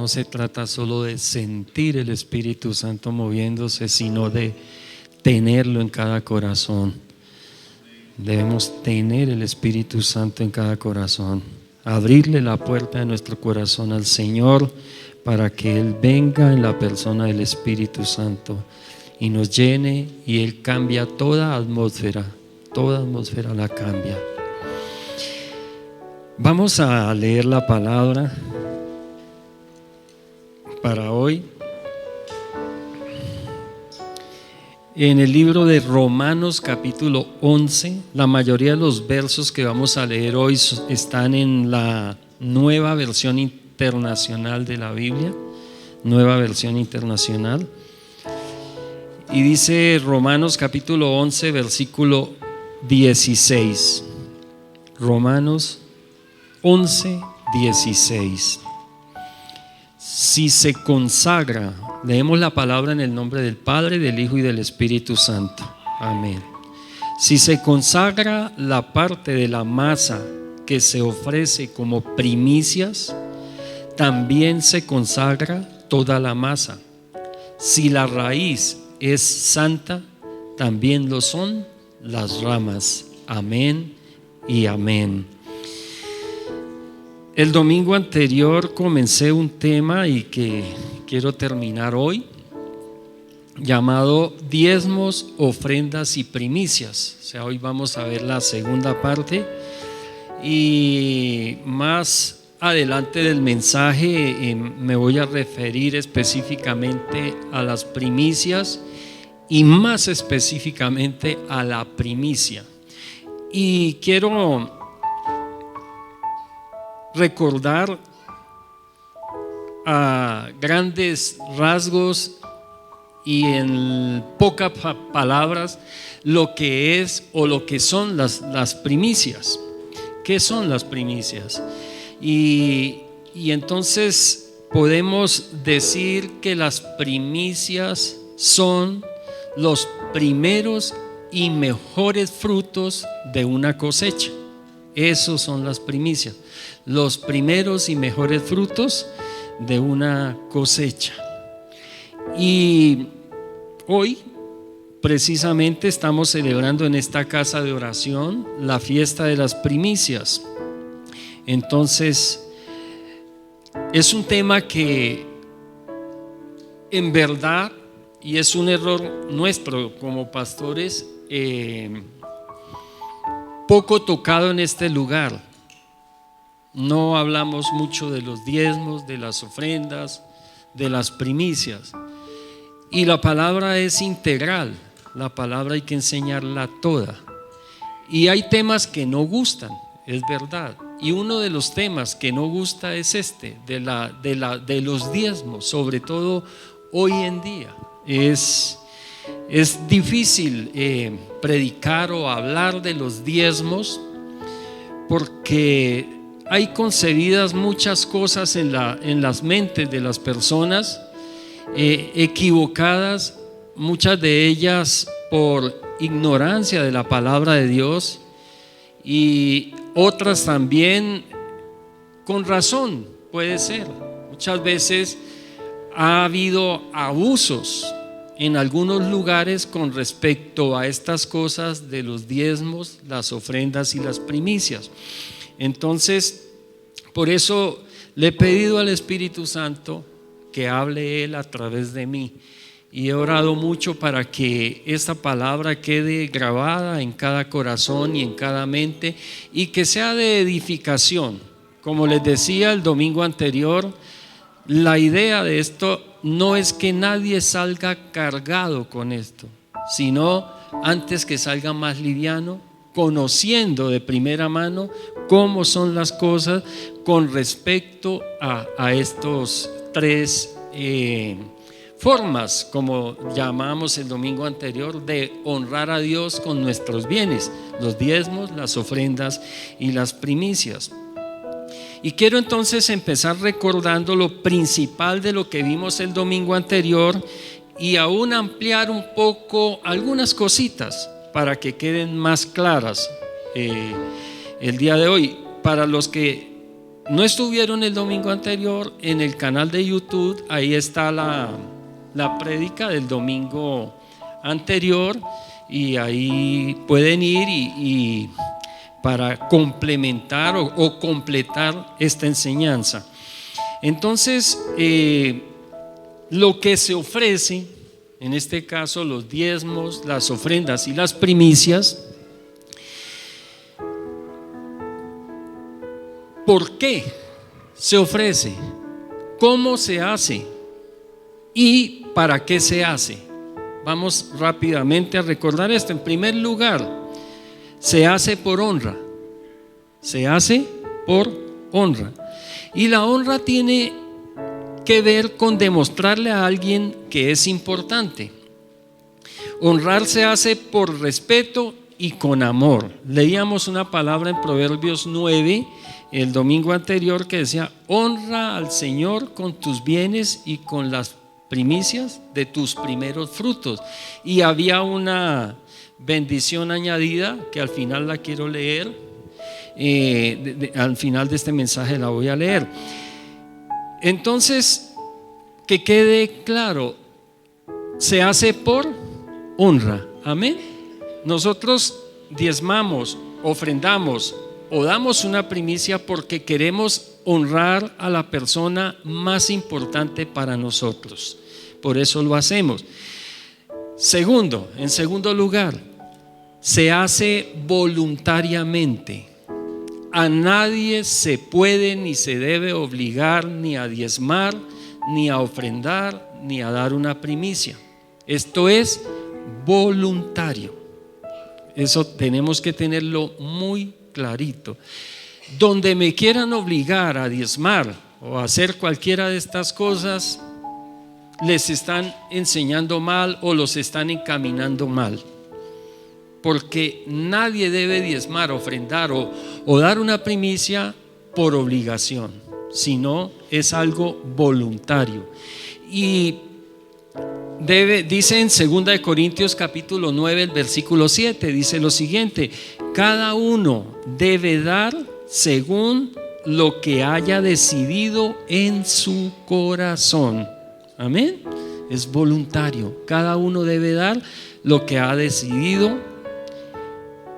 no se trata solo de sentir el Espíritu Santo moviéndose, sino de tenerlo en cada corazón. Debemos tener el Espíritu Santo en cada corazón, abrirle la puerta de nuestro corazón al Señor para que Él venga en la persona del Espíritu Santo y nos llene, y Él cambia toda atmósfera la cambia. Vamos a leer la palabra para hoy en el libro de Romanos capítulo 11. La mayoría de los versos que vamos a leer hoy están en la nueva versión internacional de la Biblia, nueva versión internacional, y dice Romanos capítulo 11 versículo 16. Romanos 11:16. Si se consagra, leemos la palabra en el nombre del Padre, del Hijo y del Espíritu Santo. Amén. Si se consagra la parte de la masa que se ofrece como primicias, también se consagra toda la masa. Si la raíz es santa, también lo son las ramas. Amén y amén. El domingo anterior comencé un tema y que quiero terminar hoy, llamado diezmos, ofrendas y primicias. O sea, hoy vamos a ver la segunda parte, y más adelante del mensaje me voy a referir específicamente a las primicias y más específicamente a la primicia. Y quiero recordar a grandes rasgos y en pocas palabras lo que es o lo que son las primicias. ¿Qué son las primicias? Y entonces podemos decir que las primicias son los primeros y mejores frutos de una cosecha. Esos son las primicias, los primeros y mejores frutos de una cosecha. Y hoy precisamente estamos celebrando en esta casa de oración la fiesta de las primicias. Entonces es un tema que en verdad, y es un error nuestro como pastores, poco tocado en este lugar. No hablamos mucho de los diezmos, de las ofrendas, de las primicias. Y la palabra es integral, la palabra hay que enseñarla toda. Y hay temas que no gustan, es verdad. Y uno de los temas que no gusta es este, de los diezmos, sobre todo hoy en día. Es difícil predicar o hablar de los diezmos porque hay concebidas muchas cosas en las mentes de las personas, equivocadas, muchas de ellas por ignorancia de la palabra de Dios, y otras también con razón, puede ser. Muchas veces ha habido abusos en algunos lugares con respecto a estas cosas de los diezmos, las ofrendas y las primicias. Entonces, por eso le he pedido al Espíritu Santo que hable Él a través de mí, y he orado mucho para que esta palabra quede grabada en cada corazón y en cada mente, y que sea de edificación. Como les decía el domingo anterior, la idea de esto no es que nadie salga cargado con esto, sino antes que salga más liviano, conociendo de primera mano cómo son las cosas con respecto a estos tres formas, como llamamos el domingo anterior, de honrar a Dios con nuestros bienes: los diezmos, las ofrendas y las primicias. Y quiero entonces empezar recordando lo principal de lo que vimos el domingo anterior, y aún ampliar un poco algunas cositas para que queden más claras el día de hoy. Para los que no estuvieron el domingo anterior, en el canal de YouTube, ahí está la prédica del domingo anterior, y ahí pueden ir y para complementar o completar esta enseñanza. Entonces, lo que se ofrece, en este caso los diezmos, las ofrendas y las primicias, ¿por qué se ofrece? ¿Cómo se hace? ¿Y para qué se hace? Vamos rápidamente a recordar esto. En primer lugar, se hace por honra. Se hace por honra. Y la honra tiene que ver con demostrarle a alguien que es importante. Honrar se hace por respeto y con amor. Leíamos una palabra en Proverbios 9 el domingo anterior que decía: honra al Señor con tus bienes y con las primicias de tus primeros frutos. Y había una bendición añadida que al final la quiero leer, al final de este mensaje la voy a leer. Entonces, que quede claro, se hace por honra. Amén. Nosotros diezmamos, ofrendamos o damos una primicia porque queremos honrar a la persona más importante para nosotros. Por eso lo hacemos. Segundo, en segundo lugar, se hace voluntariamente. A nadie se puede ni se debe obligar ni a diezmar, ni a ofrendar, ni a dar una primicia. Esto es voluntario. Eso tenemos que tenerlo muy clarito. Donde me quieran obligar a diezmar o a hacer cualquiera de estas cosas, les están enseñando mal o los están encaminando mal. Porque nadie debe diezmar, ofrendar o dar una primicia por obligación, sino es algo voluntario. Y dice en 2 Corintios capítulo 9 el versículo 7, dice lo siguiente: cada uno debe dar según lo que haya decidido en su corazón. Amén. Es voluntario. Cada uno debe dar lo que ha decidido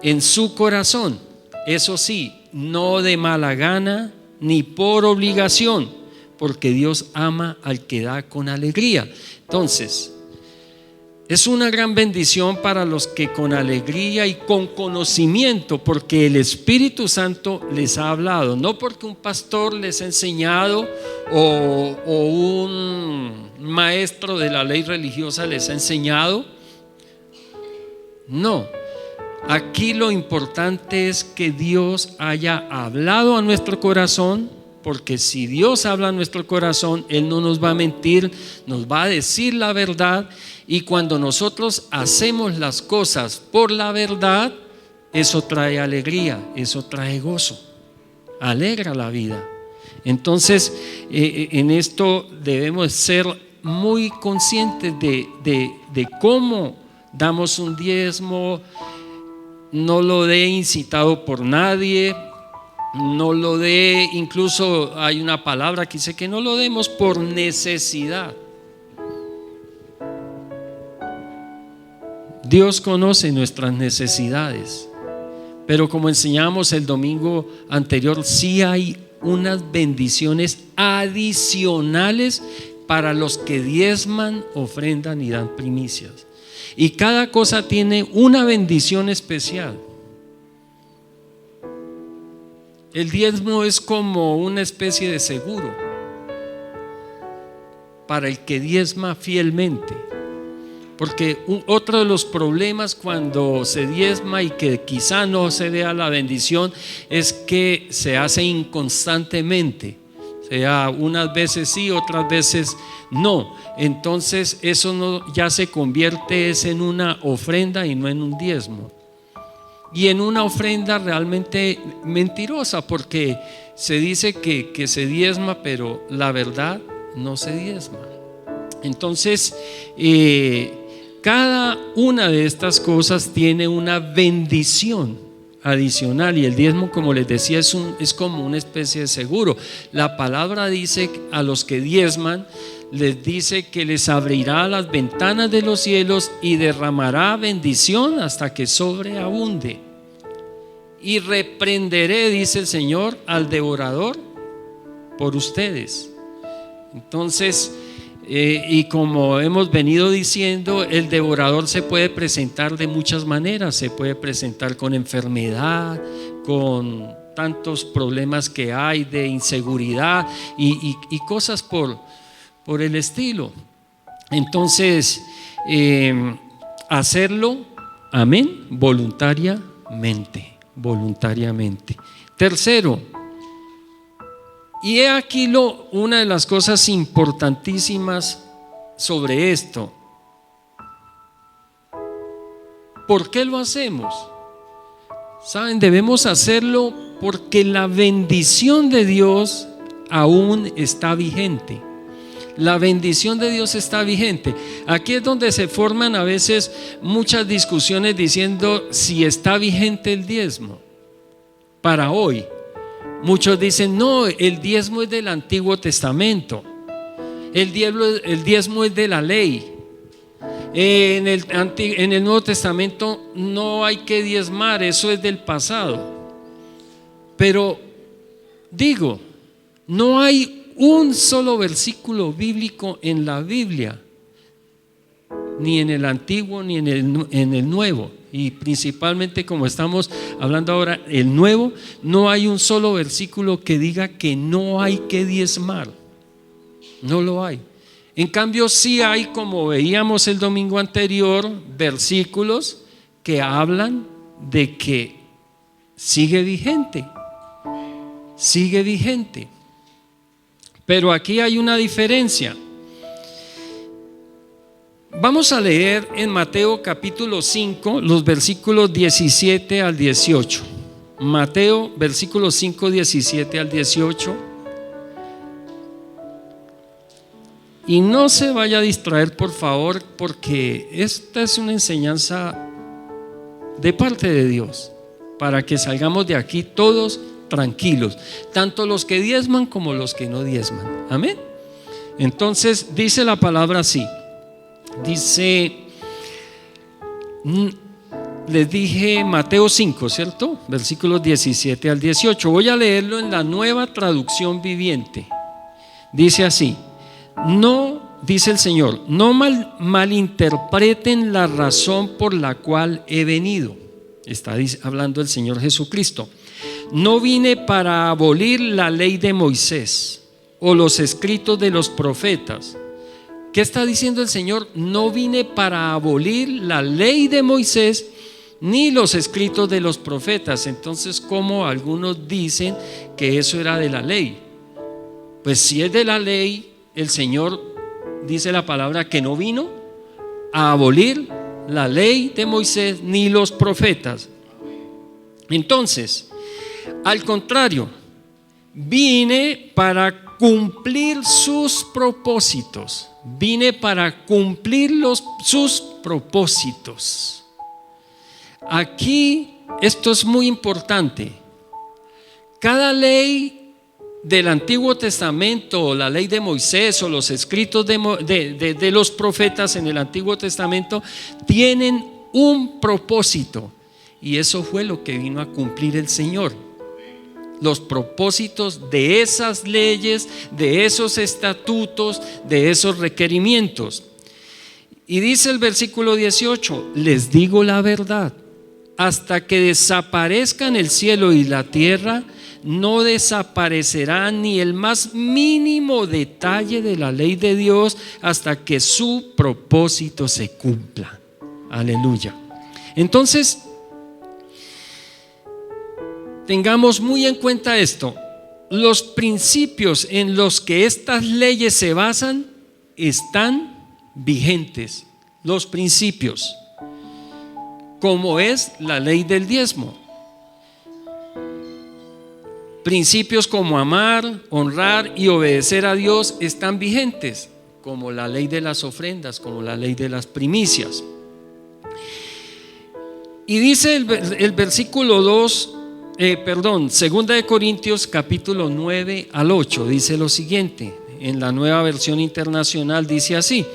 en su corazón. Eso sí, no de mala gana ni por obligación, porque Dios ama al que da con alegría. Entonces, es una gran bendición para los que con alegría y con conocimiento, porque el Espíritu Santo les ha hablado, no porque un pastor les ha enseñado o un maestro de la ley religiosa les ha enseñado. No, aquí lo importante es que Dios haya hablado a nuestro corazón, porque si Dios habla a nuestro corazón, Él no nos va a mentir, nos va a decir la verdad. Y cuando nosotros hacemos las cosas por la verdad, eso trae alegría, eso trae gozo, alegra la vida. Entonces, en esto debemos ser muy conscientes de cómo damos un diezmo. No lo dé incitado por nadie, no lo dé, incluso hay una palabra que dice que no lo demos por necesidad. Dios conoce nuestras necesidades, pero como enseñamos el domingo anterior, sí hay unas bendiciones adicionales para los que diezman, ofrendan y dan primicias. Y cada cosa tiene una bendición especial. El diezmo es como una especie de seguro para el que diezma fielmente. Porque otro de los problemas cuando se diezma y que quizá no se vea la bendición es que se hace inconstantemente. O sea, unas veces sí, otras veces no. Entonces eso no, ya se convierte en una ofrenda y no en un diezmo. Y en una ofrenda realmente mentirosa, porque se dice que se diezma, pero la verdad no se diezma. Entonces, cada una de estas cosas tiene una bendición adicional, y el diezmo, como les decía, es como una especie de seguro. La palabra dice a los que diezman, les dice que les abrirá las ventanas de los cielos y derramará bendición hasta que sobreabunde. Y reprenderé, dice el Señor, al devorador por ustedes. Entonces, y como hemos venido diciendo, el devorador se puede presentar de muchas maneras. Se puede presentar con enfermedad, con tantos problemas que hay de inseguridad y cosas por el estilo. Entonces, hacerlo, amén, voluntariamente. Tercero, y he aquí una de las cosas importantísimas sobre esto. ¿Por qué lo hacemos? Saben, debemos hacerlo porque la bendición de Dios aún está vigente. La bendición de Dios está vigente. Aquí es donde se forman a veces muchas discusiones diciendo si está vigente el diezmo para hoy. Muchos dicen, no, el diezmo es del Antiguo Testamento, el diezmo es de la ley. En el Nuevo Testamento no hay que diezmar, eso es del pasado. Pero digo, no hay un solo versículo bíblico en la Biblia, ni en el Antiguo ni en el Nuevo, y principalmente, como estamos hablando ahora, el Nuevo, no hay un solo versículo que diga que no hay que diezmar. No lo hay. En cambio, sí hay, como veíamos el domingo anterior, versículos que hablan de que sigue vigente. Pero aquí hay una diferencia. Vamos a leer en Mateo capítulo 5 los versículos 17 al 18. Mateo versículos 5, 17 al 18. Y no se vaya a distraer, por favor, porque esta es una enseñanza de parte de Dios, para que salgamos de aquí todos tranquilos, tanto los que diezman como los que no diezman. Amén. Entonces dice la palabra así. Dice, les dije Mateo 5, ¿cierto? Versículos 17 al 18. Voy a leerlo en la Nueva Traducción Viviente. Dice así: no, dice el Señor, no malinterpreten la razón por la cual he venido. Está hablando el Señor Jesucristo. No vine para abolir la ley de Moisés o los escritos de los profetas. ¿Qué está diciendo el Señor? No vine para abolir la ley de Moisés ni los escritos de los profetas. Entonces, ¿cómo algunos dicen que eso era de la ley? Pues si es de la ley, el Señor dice la palabra que no vino a abolir la ley de Moisés ni los profetas. Entonces, al contrario, vine para cumplir sus propósitos. Vine para cumplir sus propósitos. Aquí esto es muy importante. Cada ley del Antiguo Testamento, o la ley de Moisés, o los escritos de los profetas en el Antiguo Testamento, tienen un propósito, y eso fue lo que vino a cumplir el Señor. Los propósitos de esas leyes, de esos estatutos, de esos requerimientos. Y dice el versículo 18: les digo la verdad, hasta que desaparezcan el cielo y la tierra, no desaparecerá ni el más mínimo detalle de la ley de Dios hasta que su propósito se cumpla. Aleluya. Entonces, tengamos muy en cuenta esto. Los principios en los que estas leyes se basan están vigentes. Los principios, como es la ley del diezmo. Principios como amar, honrar y obedecer a Dios están vigentes, como la ley de las ofrendas, como la ley de las primicias. Y dice el versículo 2, segunda de Corintios capítulo 9 al 8, dice lo siguiente, en la Nueva Versión Internacional dice así: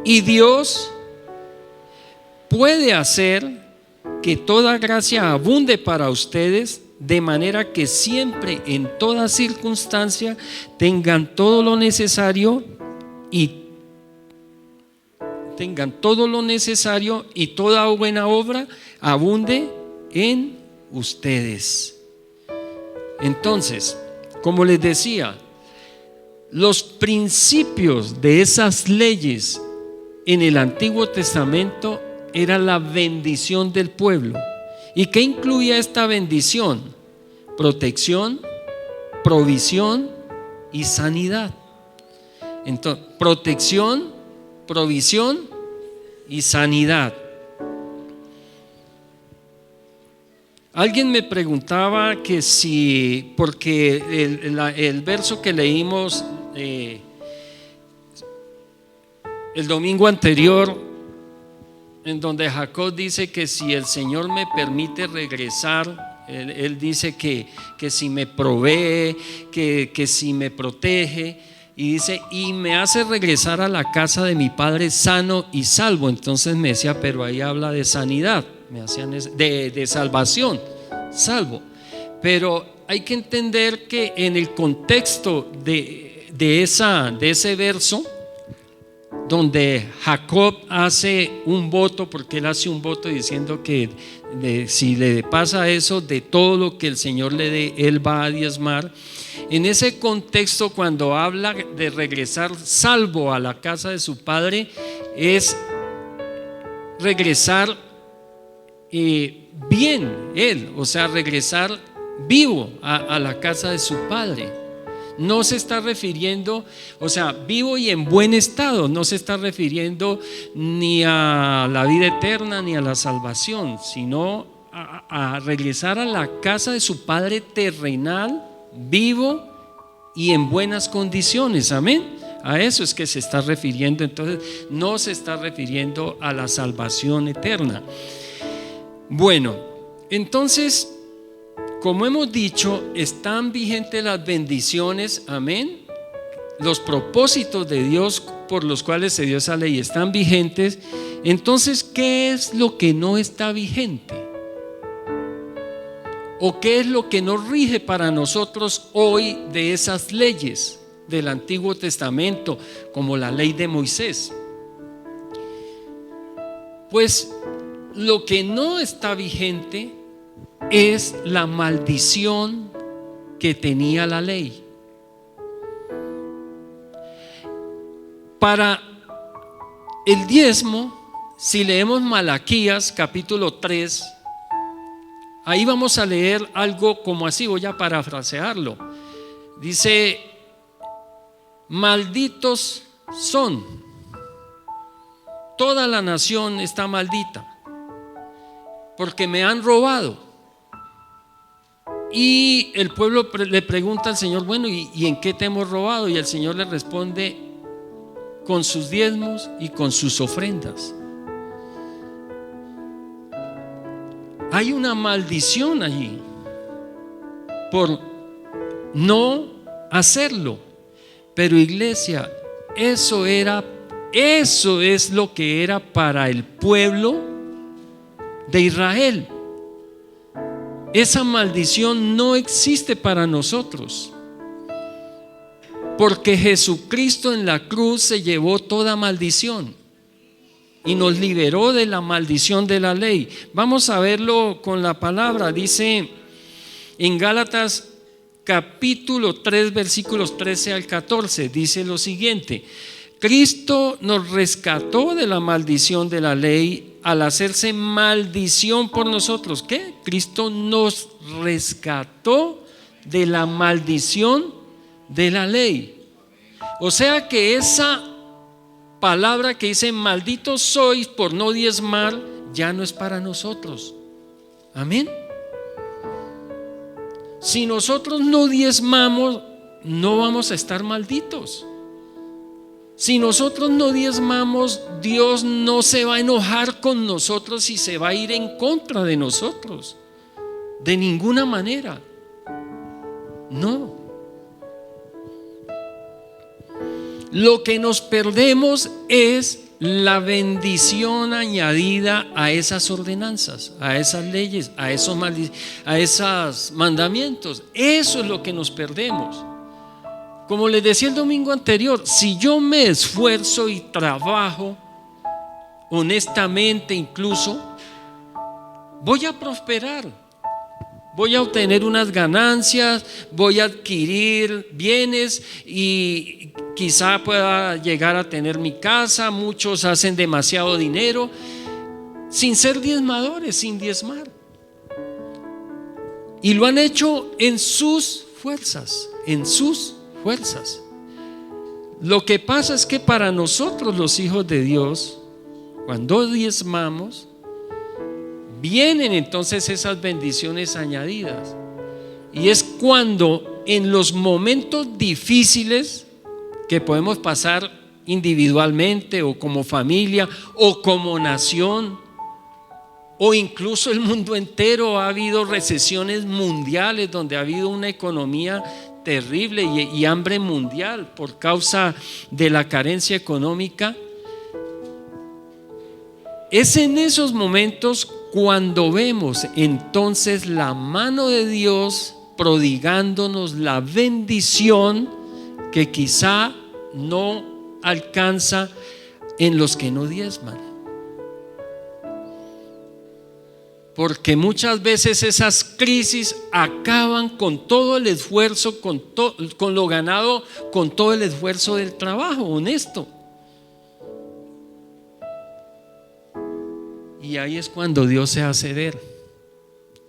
y Dios puede hacer que toda gracia abunde para ustedes, de manera que siempre, en toda circunstancia, tengan todo lo necesario y toda buena obra abunde en ustedes. Entonces, como les decía, los principios de esas leyes en el Antiguo Testamento era la bendición del pueblo. ¿Y qué incluía esta bendición? Protección, provisión y sanidad. Entonces, protección, provisión y sanidad. Alguien me preguntaba que si, porque el verso que leímos el domingo anterior, en donde Jacob dice que si el Señor me permite regresar, él dice que si me provee, que si me protege, y dice, y me hace regresar a la casa de mi padre sano y salvo. Entonces me decía, pero ahí habla de sanidad, me hacían de salvación, salvo. Pero hay que entender que en el contexto de ese verso, donde Jacob hace un voto, porque él hace un voto diciendo que si le pasa eso, de todo lo que el Señor le dé, él va a diezmar. En ese contexto, cuando habla de regresar salvo a la casa de su padre, es regresar bien él, o sea, regresar vivo a la casa de su padre. No se está refiriendo, o sea, vivo y en buen estado, no se está refiriendo ni a la vida eterna ni a la salvación, sino a regresar a la casa de su padre terrenal, vivo y en buenas condiciones. Amén. A eso es que se está refiriendo. Entonces no se está refiriendo a la salvación eterna. Bueno, entonces, como hemos dicho, están vigentes las bendiciones, amén. Los propósitos de Dios por los cuales se dio esa ley están vigentes. Entonces, ¿qué es lo que no está vigente? ¿O qué es lo que no rige para nosotros hoy de esas leyes del Antiguo Testamento, como la ley de Moisés? Pues lo que no está vigente es la maldición que tenía la ley. Para el diezmo, si leemos Malaquías capítulo 3, ahí vamos a leer algo como así, voy a parafrasearlo. Dice: malditos son, toda la nación está maldita, porque me han robado. Y el pueblo le pregunta al Señor, bueno, ¿y en qué te hemos robado? Y el Señor le responde: con sus diezmos y con sus ofrendas. Hay una maldición allí por no hacerlo. Pero iglesia, eso es lo que era para el pueblo de Israel. Esa maldición no existe para nosotros, porque Jesucristo en la cruz se llevó toda maldición y nos liberó de la maldición de la ley. Vamos a verlo con la palabra. Dice en Gálatas capítulo 3 versículos 13 al 14, dice lo siguiente: Cristo nos rescató de la maldición de la ley al hacerse maldición por nosotros. ¿Qué? Cristo nos rescató de la maldición de la ley. O sea que esa palabra que dice malditos sois por no diezmar, ya no es para nosotros. Amén. Si nosotros no diezmamos, no vamos a estar malditos. Si nosotros no diezmamos, Dios no se va a enojar con nosotros y se va a ir en contra de nosotros. De ninguna manera. No. Lo que nos perdemos es la bendición añadida a esas ordenanzas, a esas leyes, a esos mandamientos. Eso es lo que nos perdemos. Como les decía el domingo anterior, si yo me esfuerzo y trabajo honestamente, incluso voy a prosperar. Voy a obtener unas ganancias, voy a adquirir bienes y quizá pueda llegar a tener mi casa. Muchos hacen demasiado dinero sin ser diezmadores, sin diezmar. Y lo han hecho en sus fuerzas, en sus fuerzas. Lo que pasa es que para nosotros los hijos de Dios, cuando diezmamos, vienen entonces esas bendiciones añadidas. Y es cuando en los momentos difíciles que podemos pasar individualmente o como familia o como nación o incluso el mundo entero, ha habido recesiones mundiales donde ha habido una economía terrible y hambre mundial por causa de la carencia económica. Es en esos momentos cuando vemos entonces la mano de Dios prodigándonos la bendición que quizá no alcanza en los que no diezman. Porque muchas veces esas crisis acaban con todo el esfuerzo, con lo ganado, con todo el esfuerzo del trabajo honesto. Y ahí es cuando Dios se hace ver.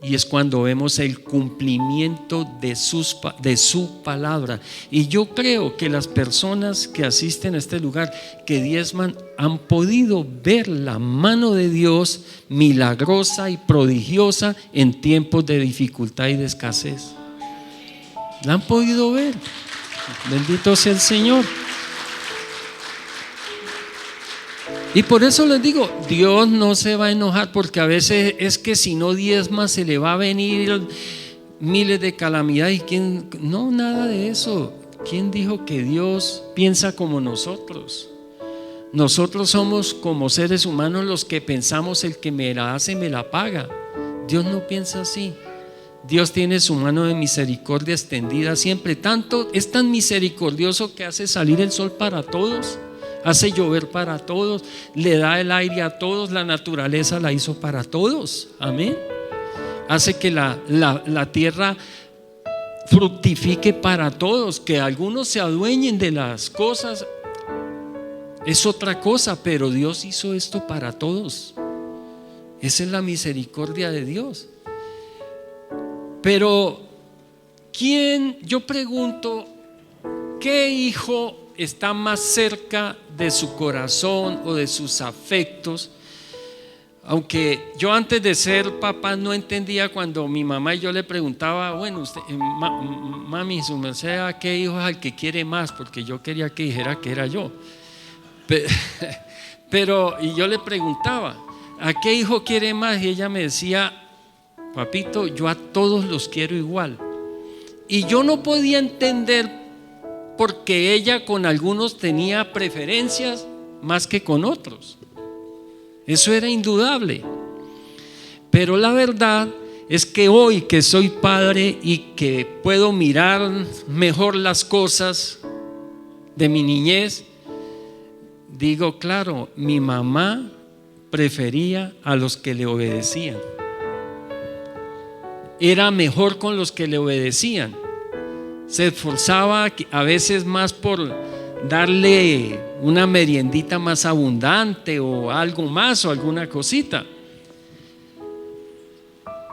Y es cuando vemos el cumplimiento de su palabra. Y yo creo que las personas que asisten a este lugar, que diezman, han podido ver la mano de Dios milagrosa y prodigiosa en tiempos de dificultad y de escasez. La han podido ver. Bendito sea el Señor. Y por eso les digo, Dios no se va a enojar, porque a veces es que si no diezma se le va a venir miles de calamidades. No, nada de eso. ¿Quién dijo que Dios piensa como nosotros? Nosotros somos como seres humanos los que pensamos: el que me la hace me la paga. Dios no piensa así. Dios tiene su mano de misericordia extendida siempre. Es tan misericordioso que hace salir el sol para todos, hace llover para todos, le da el aire a todos. La naturaleza la hizo para todos. Amén. Hace que la tierra fructifique para todos. Que algunos se adueñen de las cosas es otra cosa, pero Dios hizo esto para todos. Esa es la misericordia de Dios. Pero yo pregunto, ¿qué hijo está más cerca de su corazón o de sus afectos? Aunque yo antes de ser papá no entendía cuando mi mamá y yo le preguntaba: bueno, usted, mami, su merced, ¿a qué hijo es al que quiere más? Porque yo quería que dijera que era yo. Y yo le preguntaba: ¿a qué hijo quiere más? Y ella me decía: papito, yo a todos los quiero igual. Y yo no podía entender porque ella con algunos tenía preferencias más que con otros. Eso era indudable. Pero la verdad es que hoy que soy padre y que puedo mirar mejor las cosas de mi niñez, digo, claro, mi mamá prefería a los que le obedecían. Era mejor con los que le obedecían. Se esforzaba a veces más por darle una meriendita más abundante o algo más o alguna cosita.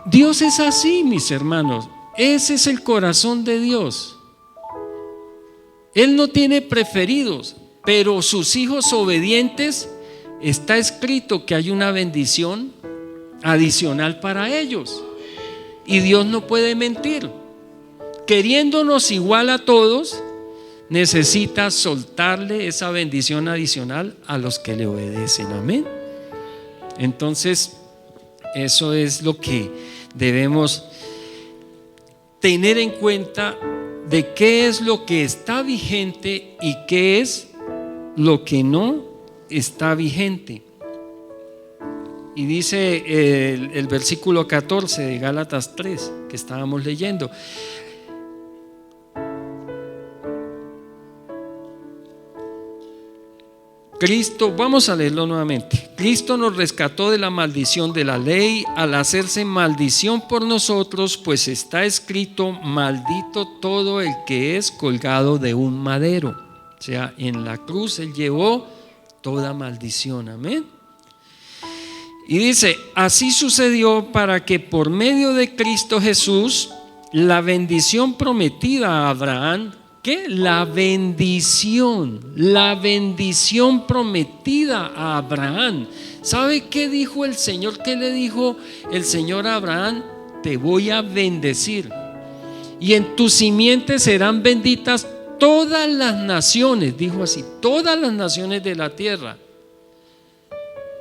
Dios es así, mis hermanos. Ese es el corazón de Dios. Él no tiene preferidos, pero sus hijos obedientes, está escrito que hay una bendición adicional para ellos. Y Dios no puede mentir. Queriéndonos igual a todos, necesita soltarle esa bendición adicional a los que le obedecen. Amén. Entonces, eso es lo que debemos tener en cuenta, de qué es lo que está vigente y qué es lo que no está vigente. Y dice el versículo 14 de Gálatas 3 que estábamos leyendo: Cristo, vamos a leerlo nuevamente. Cristo nos rescató de la maldición de la ley al hacerse maldición por nosotros, pues está escrito: maldito todo el que es colgado de un madero. O sea, en la cruz Él llevó toda maldición. Amén. Y dice: así sucedió para que por medio de Cristo Jesús la bendición prometida a Abraham, ¿qué? La bendición prometida a Abraham. ¿Sabe qué dijo el Señor? ¿Qué le dijo el Señor a Abraham? Te voy a bendecir, y en tu simiente serán benditas todas las naciones. Dijo así: todas las naciones de la tierra.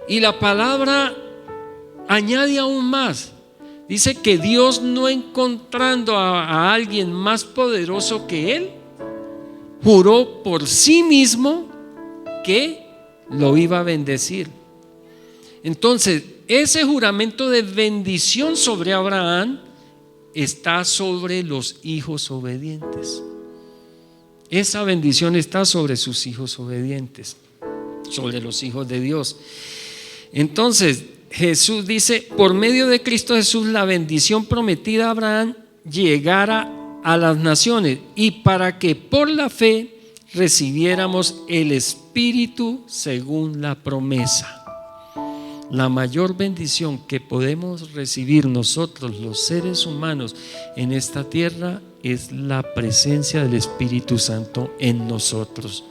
Y la palabra añade aún más. Dice que Dios, no encontrando a alguien más poderoso que Él, juró por sí mismo que lo iba a bendecir. Entonces, ese juramento de bendición sobre Abraham está sobre los hijos obedientes. Esa bendición está sobre sus hijos obedientes, sobre los hijos de Dios. Entonces, Jesús dice: por medio de Cristo Jesús la bendición prometida a Abraham llegara a las naciones, y para que por la fe recibiéramos el Espíritu según la promesa. La mayor bendición que podemos recibir nosotros, los seres humanos, en esta tierra es la presencia del Espíritu Santo en nosotros.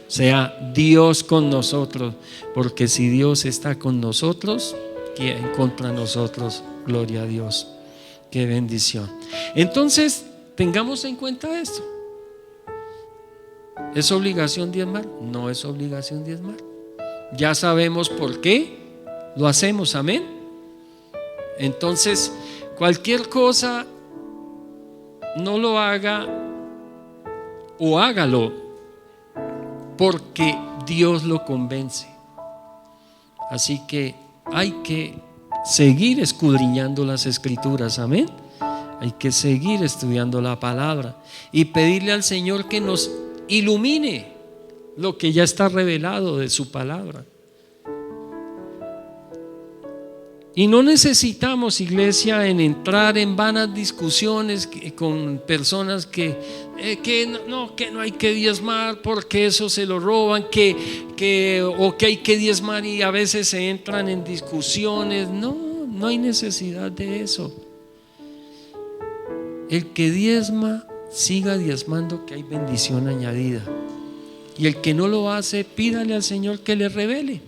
O sea, Dios con nosotros, porque si Dios está con nosotros, ¿quién contra nosotros? Gloria a Dios. Qué bendición. Entonces, tengamos en cuenta esto. ¿Es obligación diezmar? No es obligación diezmar. Ya sabemos por qué lo hacemos. Amén. Entonces, cualquier cosa, no lo haga, o hágalo porque Dios lo convence. Así que hay que seguir escudriñando las Escrituras. Amén. Hay que seguir estudiando la palabra y pedirle al Señor que nos ilumine lo que ya está revelado de su palabra. Y no necesitamos, iglesia, en entrar en vanas discusiones con personas que no hay que diezmar porque eso se lo roban, o que hay que diezmar, y a veces se entran en discusiones. No hay necesidad de eso. El que diezma, siga diezmando, que hay bendición añadida. Y el que no lo hace, pídale al Señor que le revele,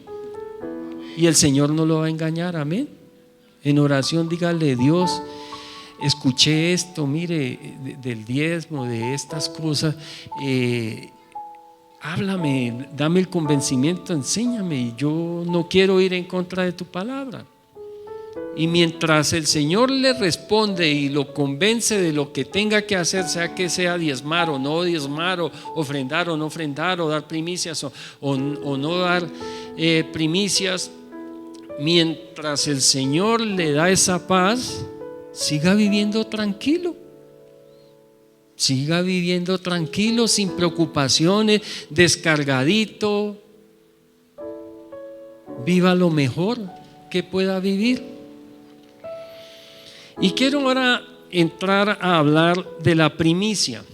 y el Señor no lo va a engañar. Amén. En oración dígale: Dios, escuché esto, mire, del diezmo, de estas cosas, háblame, dame el convencimiento, enséñame, y yo no quiero ir en contra de tu palabra. Y mientras el Señor le responde y lo convence de lo que tenga que hacer, sea que sea diezmar o no diezmar, o ofrendar o no ofrendar, o dar primicias o no dar primicias, mientras el Señor le da esa paz, siga viviendo tranquilo. Siga viviendo tranquilo, sin preocupaciones, descargadito. Viva lo mejor que pueda vivir. Y quiero ahora entrar a hablar de la primicia.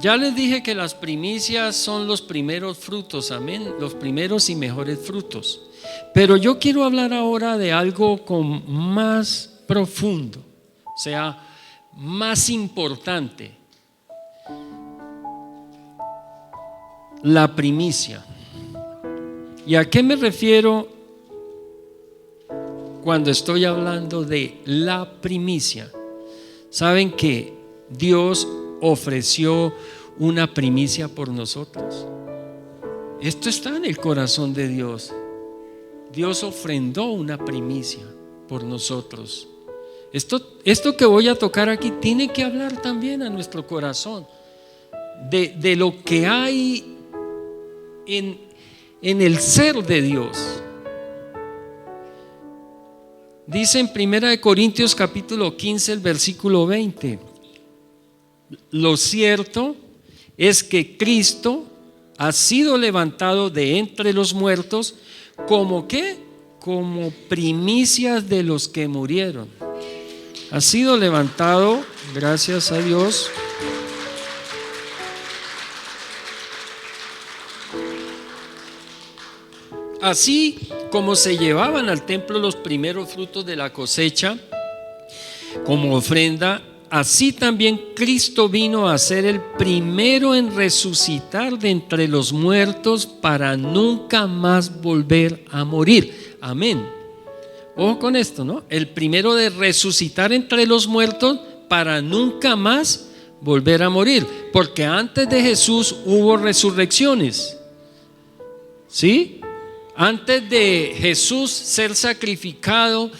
Ya les dije que las primicias son los primeros frutos, amén, los primeros y mejores frutos. Pero yo quiero hablar ahora de algo más profundo, o sea, más importante. La primicia. ¿Y a qué me refiero cuando estoy hablando de la primicia? Saben que Dios ofreció una primicia por nosotros. Esto está en el corazón de Dios. Dios ofrendó una primicia por nosotros. Esto que voy a tocar aquí tiene que hablar también a nuestro corazón de lo que hay en el ser de Dios. Dice en 1 Corintios capítulo 15, el versículo 20: lo cierto es que Cristo ha sido levantado de entre los muertos, ¿como qué? Como primicias de los que murieron. Ha sido levantado, gracias a Dios. Así como se llevaban al templo los primeros frutos de la cosecha como ofrenda, así también Cristo vino a ser el primero en resucitar de entre los muertos para nunca más volver a morir. Amén. Ojo con esto, ¿no? El primero de resucitar entre los muertos para nunca más volver a morir. Porque antes de Jesús hubo resurrecciones. ¿Sí? Antes de Jesús ser sacrificado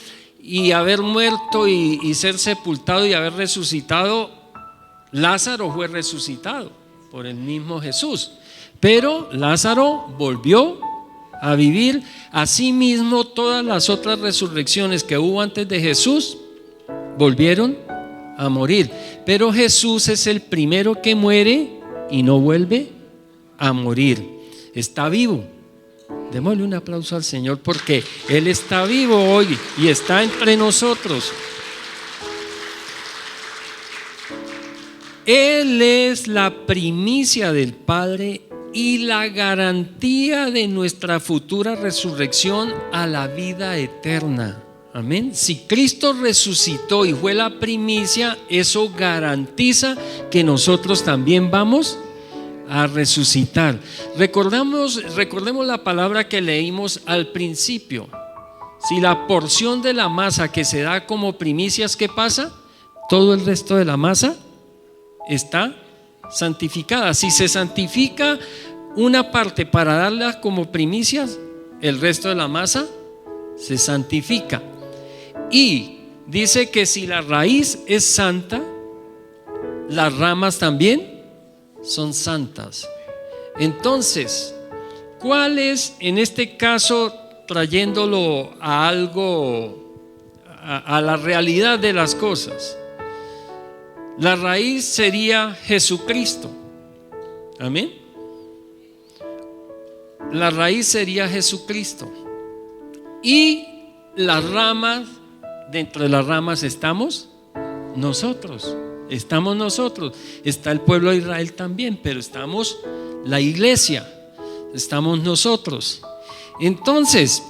y haber muerto y ser sepultado y haber resucitado, Lázaro fue resucitado por el mismo Jesús. Pero Lázaro volvió a vivir. Asimismo, todas las otras resurrecciones que hubo antes de Jesús volvieron a morir. Pero Jesús es el primero que muere y no vuelve a morir. Está vivo. Démosle un aplauso al Señor porque Él está vivo hoy y está entre nosotros. Él es la primicia del Padre y la garantía de nuestra futura resurrección a la vida eterna. Amén. Si Cristo resucitó y fue la primicia, eso garantiza que nosotros también vamos a resucitar. Recordemos la palabra que leímos al principio. Si la porción de la masa que se da como primicias, ¿qué pasa? Todo el resto de la masa está santificada. Si se santifica una parte para darla como primicias, el resto de la masa se santifica. Y dice que si la raíz es santa, las ramas también son santas. Entonces, ¿cuál es en este caso, trayéndolo a algo, a la realidad de las cosas? La raíz sería Jesucristo. Amén. La raíz sería Jesucristo. Y las ramas, dentro de las ramas estamos nosotros. Estamos nosotros, está el pueblo de Israel también, pero estamos la iglesia, estamos nosotros. Entonces,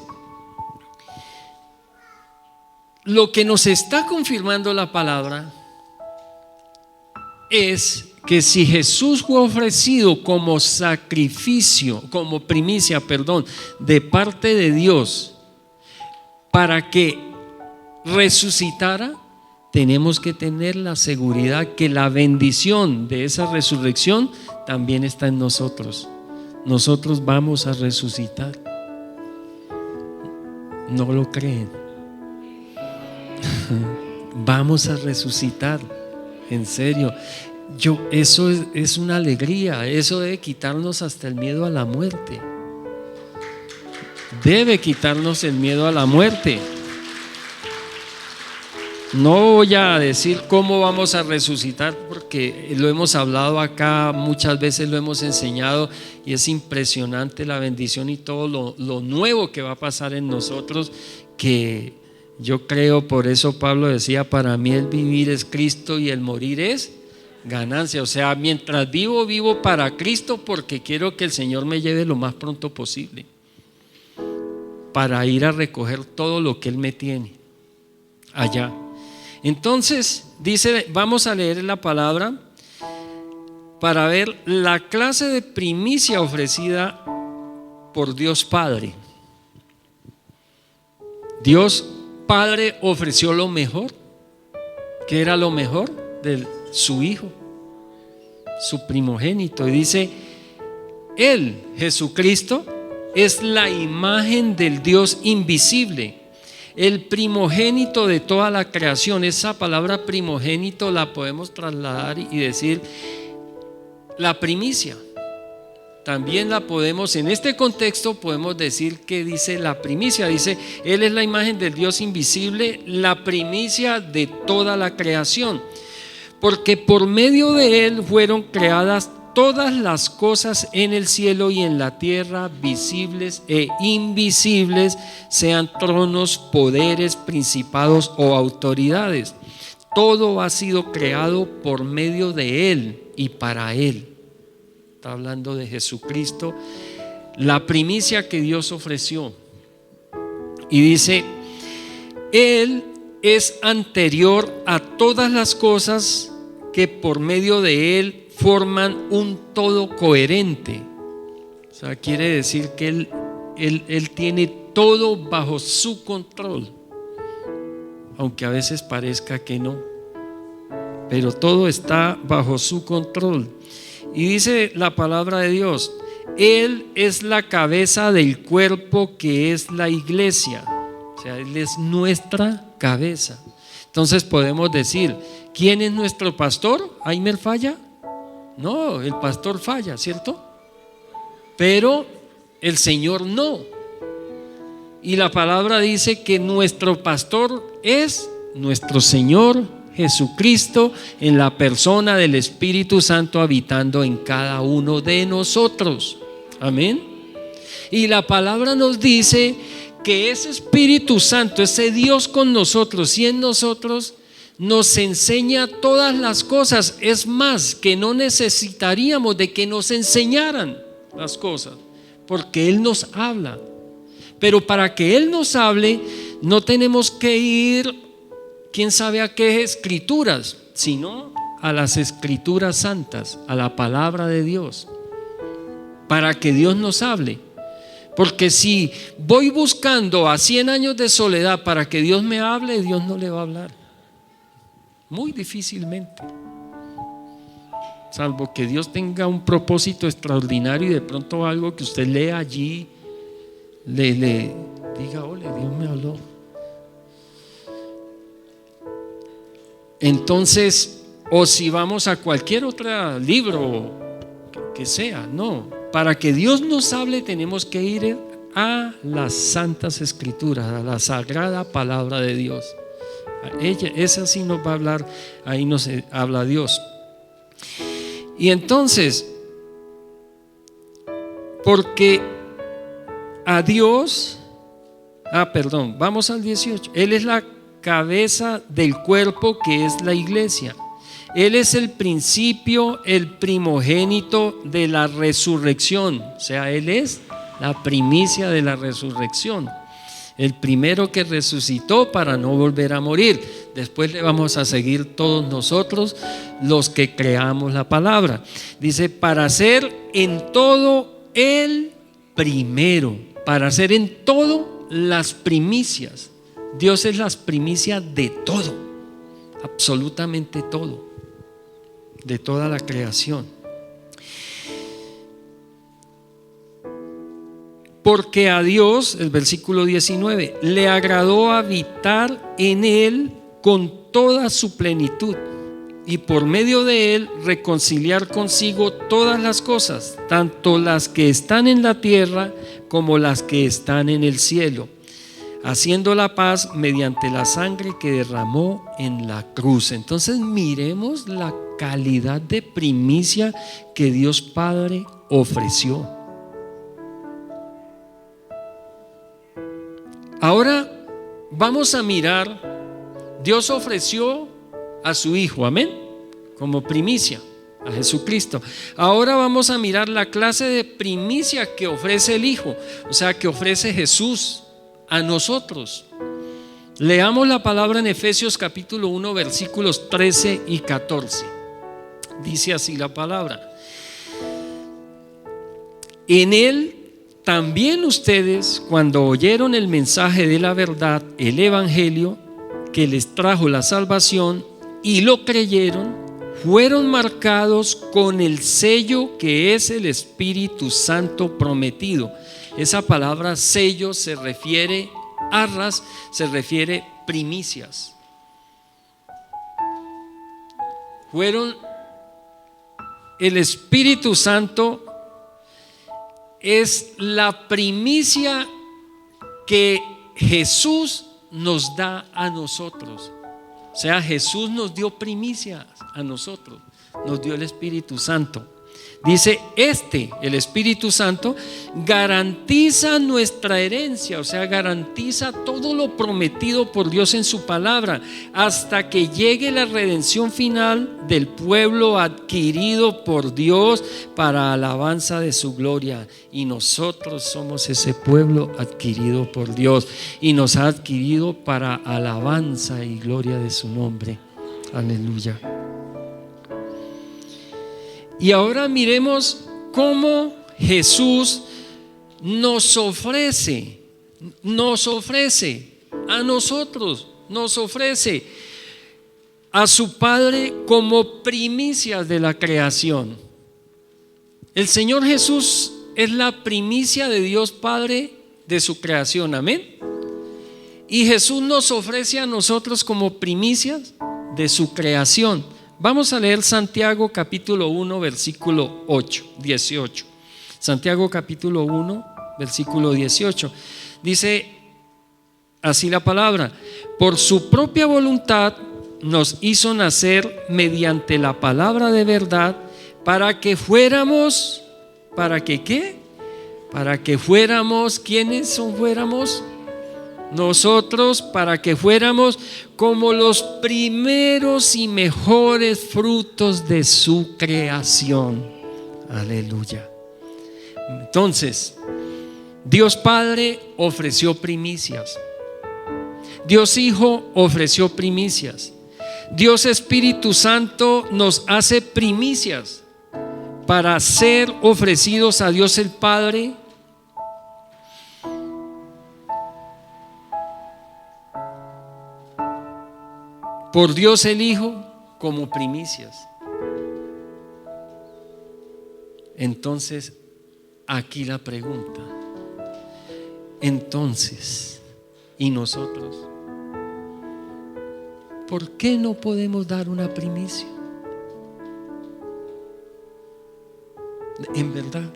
lo que nos está confirmando la palabra es que si Jesús fue ofrecido como sacrificio, como primicia, de parte de Dios para que resucitara, tenemos que tener la seguridad que la bendición de esa resurrección también está en nosotros. Nosotros vamos a resucitar. ¿No lo creen? Vamos a resucitar. En serio. Eso es una alegría. Eso debe quitarnos hasta el miedo a la muerte. Debe quitarnos el miedo a la muerte. No voy a decir cómo vamos a resucitar porque lo hemos hablado acá, muchas veces lo hemos enseñado y es impresionante la bendición y todo lo nuevo que va a pasar en nosotros, que yo creo, por eso Pablo decía, para mí el vivir es Cristo y el morir es ganancia. O sea, mientras vivo, vivo para Cristo porque quiero que el Señor me lleve lo más pronto posible para ir a recoger todo lo que Él me tiene allá. Entonces, dice, vamos a leer la palabra para ver la clase de primicia ofrecida por Dios Padre. Dios Padre ofreció lo mejor. ¿Qué era lo mejor? De su Hijo. su primogénito. Y dice, Él, Jesucristo, es la imagen del Dios invisible, el primogénito de toda la creación. Esa palabra primogénito la podemos trasladar y decir la primicia. También la podemos, en este contexto podemos decir que dice la primicia, dice, Él es la imagen del Dios invisible, la primicia de toda la creación, porque por medio de Él fueron creadas todas las cosas en el cielo y en la tierra, visibles e invisibles, sean tronos, poderes, principados o autoridades. Todo ha sido creado por medio de Él y para Él. Está hablando de Jesucristo, la primicia que Dios ofreció. Y dice, Él es anterior a todas las cosas, que por medio de Él forman un todo coherente. O sea, quiere decir que Él tiene todo bajo su control, aunque a veces parezca que no, pero todo está bajo su control. Y dice la palabra de Dios, Él es la cabeza del cuerpo que es la iglesia. O sea, Él es nuestra cabeza. Entonces podemos decir, ¿quién es nuestro pastor? ¿Aimer falla? No, el pastor falla, ¿cierto? Pero el Señor no. Y la palabra dice que nuestro pastor es nuestro Señor Jesucristo, en la persona del Espíritu Santo habitando en cada uno de nosotros. Amén. Y la palabra nos dice que ese Espíritu Santo, ese Dios con nosotros y en nosotros, nos enseña todas las cosas. Es más, que no necesitaríamos de que nos enseñaran las cosas, porque Él nos habla. Pero para que Él nos hable, no tenemos que ir quién sabe a qué escrituras, sino a las escrituras santas, a la palabra de Dios, para que Dios nos hable. Porque si voy buscando a 100 años de soledad para que Dios me hable, Dios no le va a hablar, muy difícilmente, salvo que Dios tenga un propósito extraordinario y de pronto algo que usted lea allí le diga, ole, Dios me habló. Entonces, o si vamos a cualquier otro libro que sea, no, para que Dios nos hable tenemos que ir a las santas escrituras, a la sagrada palabra de Dios. Esa sí nos va a hablar, ahí nos habla Dios. Y entonces, porque a Dios, vamos al 18, Él es la cabeza del cuerpo que es la iglesia. Él es el principio, el primogénito de la resurrección. O sea, Él es la primicia de la resurrección, el primero que resucitó para no volver a morir. Después le vamos a seguir todos nosotros los que creamos la palabra. Dice, para ser en todo el primero, para ser en todo las primicias. Dios es las primicias de todo, absolutamente todo, de toda la creación. Porque a Dios, el versículo 19, le agradó habitar en Él con toda su plenitud, y por medio de Él reconciliar consigo todas las cosas, tanto las que están en la tierra como las que están en el cielo, haciendo la paz mediante la sangre que derramó en la cruz. Entonces miremos la calidad de primicia que Dios Padre ofreció. Ahora vamos a mirar, Dios ofreció a su Hijo, amén, como primicia, a Jesucristo. Ahora vamos a mirar la clase de primicia que ofrece el Hijo, o sea, que ofrece Jesús a nosotros. Leamos la palabra en Efesios capítulo 1 versículos 13 y 14. Dice así la palabra: en Él también ustedes, cuando oyeron el mensaje de la verdad, el evangelio que les trajo la salvación, y lo creyeron, fueron marcados con el sello que es el Espíritu Santo prometido. Esa palabra sello se refiere, arras, se refiere primicias. El Espíritu Santo es la primicia que Jesús nos da a nosotros. O sea, Jesús nos dio primicias a nosotros, nos dio el Espíritu Santo. Dice, el Espíritu Santo, garantiza nuestra herencia, o sea, garantiza todo lo prometido por Dios en su palabra, hasta que llegue la redención final del pueblo adquirido por Dios para alabanza de su gloria. Y nosotros somos ese pueblo adquirido por Dios, y nos ha adquirido para alabanza y gloria de su nombre. Aleluya. Y ahora miremos cómo Jesús nos ofrece a nosotros, nos ofrece a su Padre como primicias de la creación. El Señor Jesús es la primicia de Dios Padre de su creación, amén. Y Jesús nos ofrece a nosotros como primicias de su creación. Vamos a leer Santiago capítulo 1 versículo 18. Santiago capítulo 1 versículo 18. Dice así la palabra: por su propia voluntad nos hizo nacer mediante la palabra de verdad, para que fuéramos, ¿para que qué? Para que fuéramos, ¿quiénes fuéramos? Nosotros, para que fuéramos como los primeros y mejores frutos de su creación. Aleluya. Entonces, Dios Padre ofreció primicias, Dios Hijo ofreció primicias, Dios Espíritu Santo nos hace primicias para ser ofrecidos a Dios el Padre, por Dios el Hijo como primicias. Entonces, aquí la pregunta: entonces, ¿y nosotros? ¿Por qué no podemos dar una primicia? En verdad,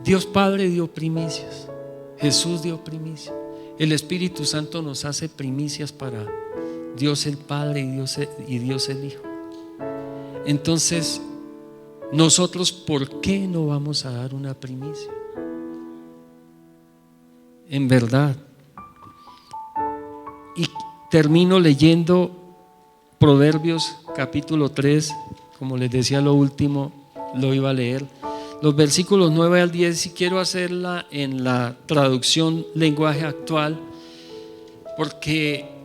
Dios Padre dio primicias, Jesús dio primicias, el Espíritu Santo nos hace primicias para Dios el Padre y Dios el Hijo. Entonces, nosotros, ¿por qué no vamos a dar una primicia? En verdad. Y termino leyendo Proverbios capítulo 3, como les decía, lo último lo iba a leer, los versículos 9 al 10, y quiero hacerla en la traducción lenguaje actual, porque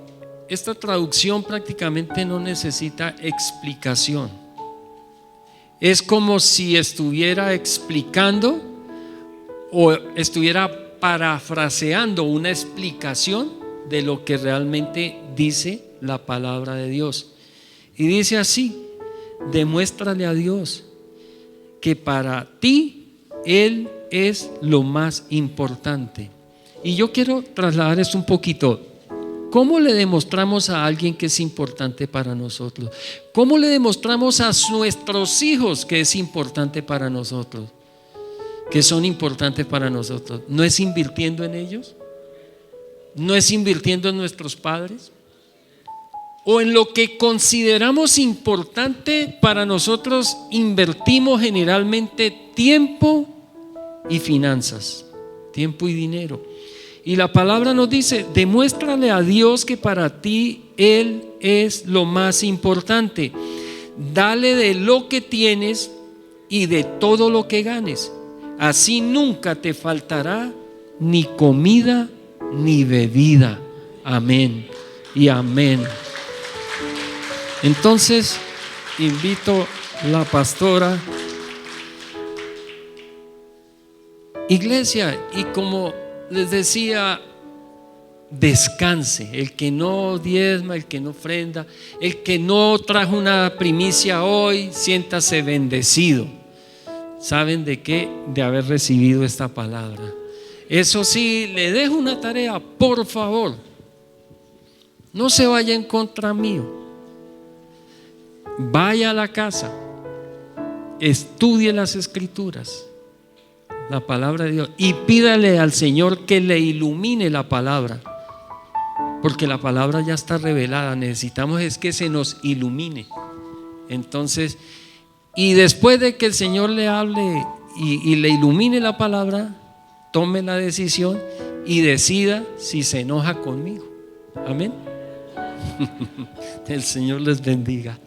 esta traducción prácticamente no necesita explicación. Es como si estuviera explicando o estuviera parafraseando una explicación de lo que realmente dice la palabra de Dios. Y dice así: demuéstrale a Dios que para ti Él es lo más importante. Y yo quiero trasladar esto un poquito. ¿Cómo le demostramos a alguien que es importante para nosotros? ¿Cómo le demostramos a nuestros hijos que es importante para nosotros? Que son importantes para nosotros. ¿No es invirtiendo en ellos? ¿No es invirtiendo en nuestros padres? ¿O en lo que consideramos importante para nosotros invertimos generalmente tiempo y finanzas, tiempo y dinero? Y la palabra nos dice: demuéstrale a Dios que para ti Él es lo más importante. Dale de lo que tienes y de todo lo que ganes. Así nunca te faltará ni comida ni bebida. Amén y amén. Entonces, invito a la pastora. Iglesia, y como les decía, descanse. El que no diezma, el que no ofrenda, el que no trajo una primicia hoy, siéntase bendecido. ¿Saben de qué? De haber recibido esta palabra. Eso sí, le dejo una tarea, por favor. No se vaya en contra mío. Vaya a la casa, estudie las Escrituras, la palabra de Dios, y pídale al Señor que le ilumine la palabra, porque la palabra ya está revelada. Necesitamos es que se nos ilumine. Entonces, y después de que el Señor le hable y le ilumine la palabra, tome la decisión y decida si se enoja conmigo. Amén. El Señor les bendiga.